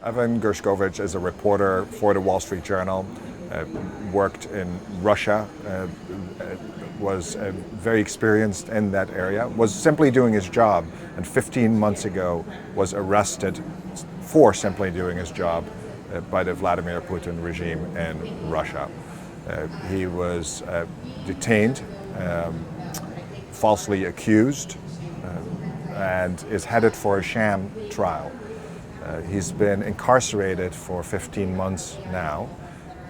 Evan Gershkovich is a reporter for the Wall Street Journal, worked in Russia, was very experienced in that area, was simply doing his job, and 15 months ago was arrested for simply doing his job by the Vladimir Putin regime in Russia. He was detained, falsely accused, and is headed for a sham trial. He's been incarcerated for 15 months now.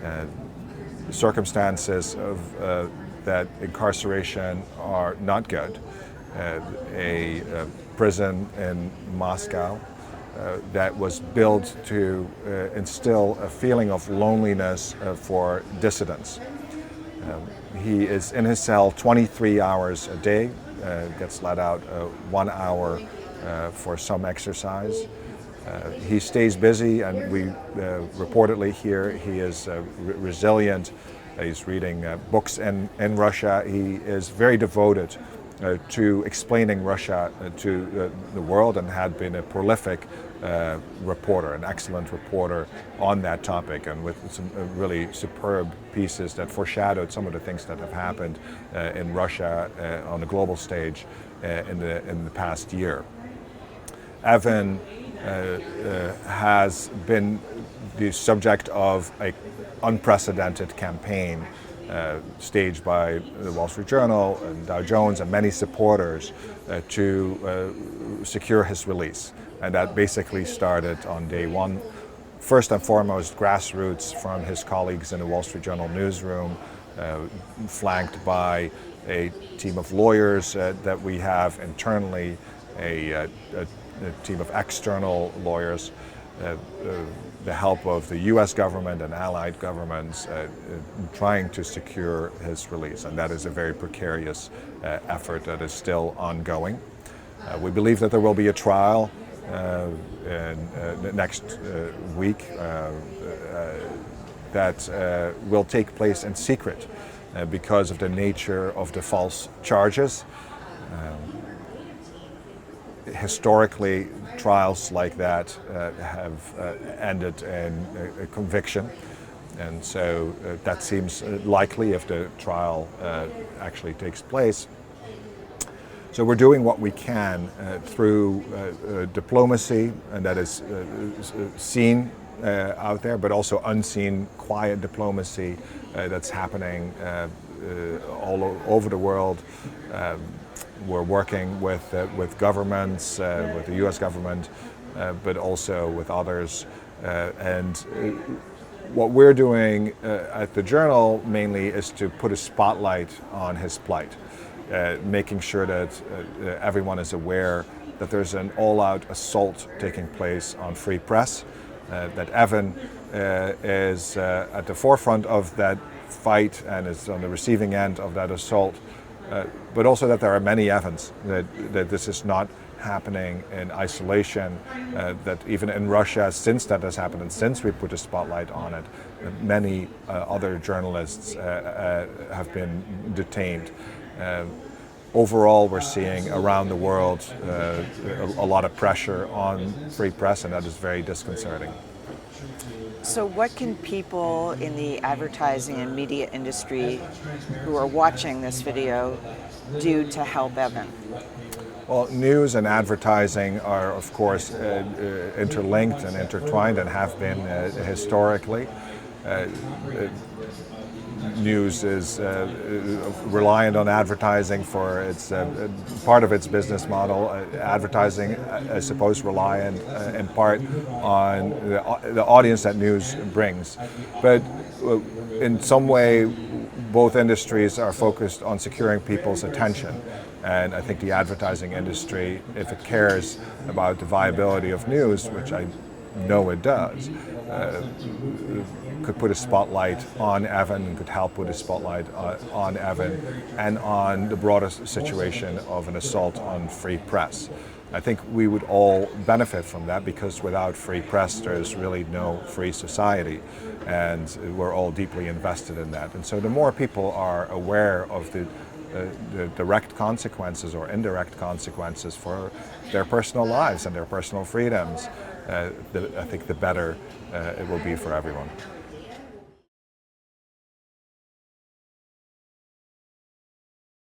The circumstances of that incarceration are not good. A prison in Moscow that was built to instill a feeling of loneliness for dissidents. He is in his cell 23 hours a day, gets let out 1 hour for some exercise. He stays busy, and we reportedly hear he is resilient. He's reading books in Russia. He is very devoted to explaining Russia to the world, and had been a prolific reporter, an excellent reporter on that topic, and with some really superb pieces that foreshadowed some of the things that have happened in Russia on the global stage in the past year. Evan has been the subject of an unprecedented campaign staged by the Wall Street Journal and Dow Jones and many supporters to secure his release. And that basically started on day one. First and foremost, grassroots from his colleagues in the Wall Street Journal newsroom, flanked by a team of lawyers that we have internally, a team of external lawyers, the help of the US government and allied governments trying to secure his release. And that is a very precarious effort that is still ongoing. We believe that there will be a trial next week that will take place in secret because of the nature of the false charges. Historically, trials like that have ended in a conviction, and so that seems likely if the trial actually takes place. So we're doing what we can through diplomacy, and that is seen out there, but also unseen, quiet diplomacy that's happening all over the world. We're working with governments, with the US government, but also with others. And what we're doing at the Journal mainly is to put a spotlight on his plight, making sure that everyone is aware that there's an all-out assault taking place on free press, that Evan is at the forefront of that fight and is on the receiving end of that assault. But also that there are many Evans, that this is not happening in isolation, that even in Russia, since that has happened and since we put a spotlight on it, many other journalists have been detained. Overall, we're seeing around the world a lot of pressure on free press, and that is very disconcerting. So what can people in the advertising and media industry who are watching this video do to help Evan? Well, news and advertising are, of course, interlinked and intertwined, and have been historically. News is reliant on advertising for its part of its business model. Advertising, I suppose, reliant in part on the audience that news brings. But in some way, both industries are focused on securing people's attention. And I think the advertising industry, if it cares about the viability of news, which I know it does, could put a spotlight on Evan and could help put a spotlight on Evan and on the broader situation of an assault on free press. I think we would all benefit from that, because without free press there's really no free society, and we're all deeply invested in that. And so the more people are aware of the direct consequences or indirect consequences for their personal lives and their personal freedoms, I think the better it will be for everyone.